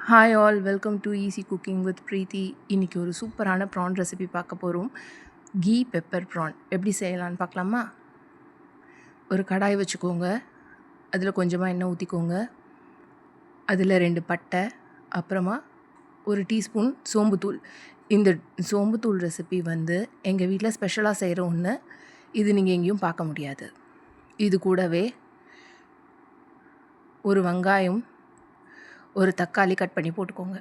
Hi all, welcome to easy cooking with Preethi. இன்றைக்கி ஒரு சூப்பரான ப்ரான் ரெசிபி பார்க்க போகிறோம். கீ பெப்பர் ப்ரான் எப்படி செய்யலான்னு பார்க்கலாமா? ஒரு கடாய் வச்சுக்கோங்க. அதில் கொஞ்சமாக எண்ணெய் ஊற்றிக்கோங்க. அதில் 2 பட்டை, அப்புறமா 1 டீஸ்பூன் சோம்புத்தூள். இந்த சோம்புத்தூள் ரெசிபி எங்கள் வீட்டில் ஸ்பெஷலாக செய்கிற ஒன்று. இது நீங்கள் எங்கேயும் பார்க்க முடியாது. இது கூடவே ஒரு வெங்காயம், ஒரு தக்காளி கட் பண்ணி போட்டுக்கோங்க.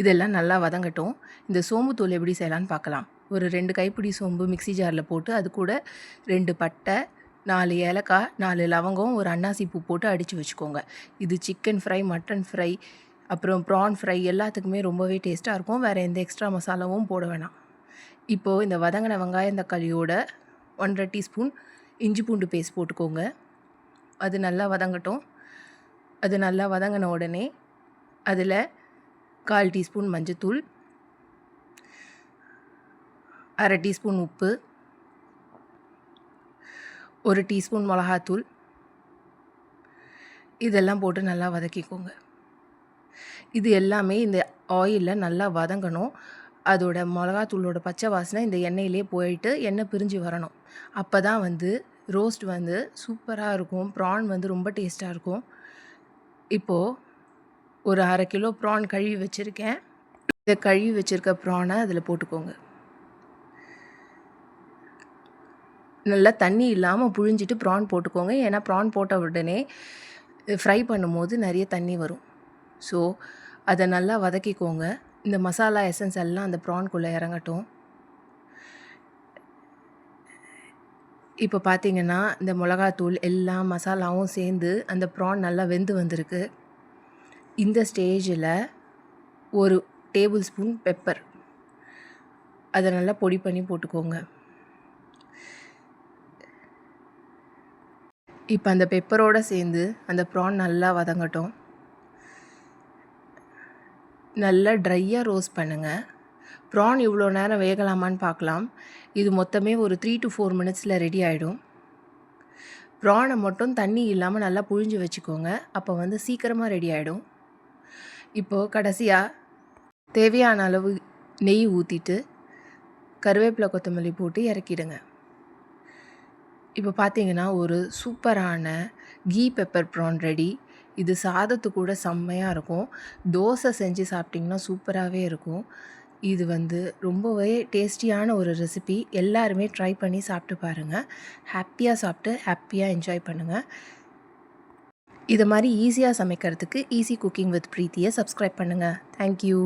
இதெல்லாம் நல்லா வதங்கட்டும். இந்த சோம்புத்தூள் எப்படி செய்யலான்னு பார்க்கலாம். ஒரு 2 கைப்பிடி சோம்பு மிக்ஸி ஜாரில் போட்டு அது கூட 2 பட்டை, 4 ஏலக்காய், 4 லவங்கம், ஒரு அன்னாசி பூ போட்டு அடித்து வச்சுக்கோங்க. இது சிக்கன் ஃப்ரை, மட்டன் ஃப்ரை, அப்புறம் ப்ரான் ஃப்ரை எல்லாத்துக்குமே ரொம்பவே டேஸ்ட்டாக இருக்கும். வேறு எந்த எக்ஸ்ட்ரா மசாலாவும் போட வேணாம். இப்போது இந்த வதங்கின வெங்காயம் தக்காளியோட 1.5 டீஸ்பூன் இஞ்சி பூண்டு பேஸ்ட் போட்டுக்கோங்க. அது நல்லா வதங்கட்டும். அது நல்லா வதங்கின உடனே அதில் 1/4 டீஸ்பூன் மஞ்சத்தூள், 1/2 டீஸ்பூன் உப்பு, 1 டீஸ்பூன் மிளகாத்தூள், இதெல்லாம் போட்டு நல்லா வதக்கிக்கோங்க. இது எல்லாமே இந்த ஆயிலில் நல்லா வதங்கணும். அதோட மிளகாத்தூளோட பச்சை வாசனை இந்த எண்ணெயிலே போயிட்டு எண்ணெய் பிரிஞ்சு வரணும். அப்போ தான் ரோஸ்ட் சூப்பராக இருக்கும். ப்ரான் ரொம்ப டேஸ்ட்டாக இருக்கும். இப்போது ஒரு 1/2 கிலோ ப்ரான் கழுவி வச்சுருக்கேன். இதை கழுவி வச்சுருக்க ப்ரானை அதில் போட்டுக்கோங்க. நல்லா தண்ணி இல்லாமல் புழிஞ்சிட்டு ப்ரான் போட்டுக்கோங்க. ஏன்னா ப்ரான் போட்ட உடனே ஃப்ரை பண்ணும்போது நிறைய தண்ணி வரும். ஸோ அதை நல்லா வதக்கிக்கோங்க. இந்த மசாலா எசன்ஸ் எல்லாம் அந்த ப்ரான்குள்ளே இறங்கட்டும். இப்போ பார்த்தீங்கன்னா இந்த மிளகாத்தூள் எல்லா மசாலாவும் சேர்ந்து அந்த ப்ரான் நல்லா வெந்து வந்திருக்கு. இந்த ஸ்டேஜில் 1 டேபிள் ஸ்பூன் பெப்பர், அதை நல்லா பொடி பண்ணி போட்டுக்கோங்க. இப்போ அந்த பெப்பரோடு சேர்ந்து அந்த ப்ரான் நல்லா வதங்கட்டும். நல்லா ட்ரையாக ரோஸ்ட் பண்ணுங்கள். ப்ரான் இவ்வளோ நேரம் வேகலாமான்னு பார்க்கலாம். இது மொத்தமே ஒரு 3 to 4 மினிட்ஸில் ரெடி ஆகிடும். ப்ரானை மட்டும் தண்ணி இல்லாமல் நல்லா புழிஞ்சு வச்சுக்கோங்க. அப்போ சீக்கிரமாக ரெடி ஆகிடும். இப்போது கடைசியாக தேவையான அளவு நெய் ஊற்றிட்டு கருவேப்பிலை கொத்தமல்லி போட்டு இறக்கிடுங்க. இப்போ பார்த்தீங்கன்னா ஒரு சூப்பரான கீ பெப்பர் ப்ரான் ரெடி. இது சாதத்து கூட செம்மையாக இருக்கும். தோசை செஞ்சு சாப்பிட்டிங்கன்னா சூப்பராகவே இருக்கும். இது ரொம்பவே டேஸ்டியான ஒரு ரெசிபி. எல்லாருமே ட்ரை பண்ணி சாப்பிட்டு பாருங்கள். ஹாப்பியாக சாப்பிட்டு ஹாப்பியாக என்ஜாய் பண்ணுங்கள். இது மாதிரி ஈஸியாக சமைக்கிறதுக்கு ஈஸி குக்கிங் வித் ப்ரீத்தியை சப்ஸ்கிரைப் பண்ணுங்கள். தேங்க்யூ.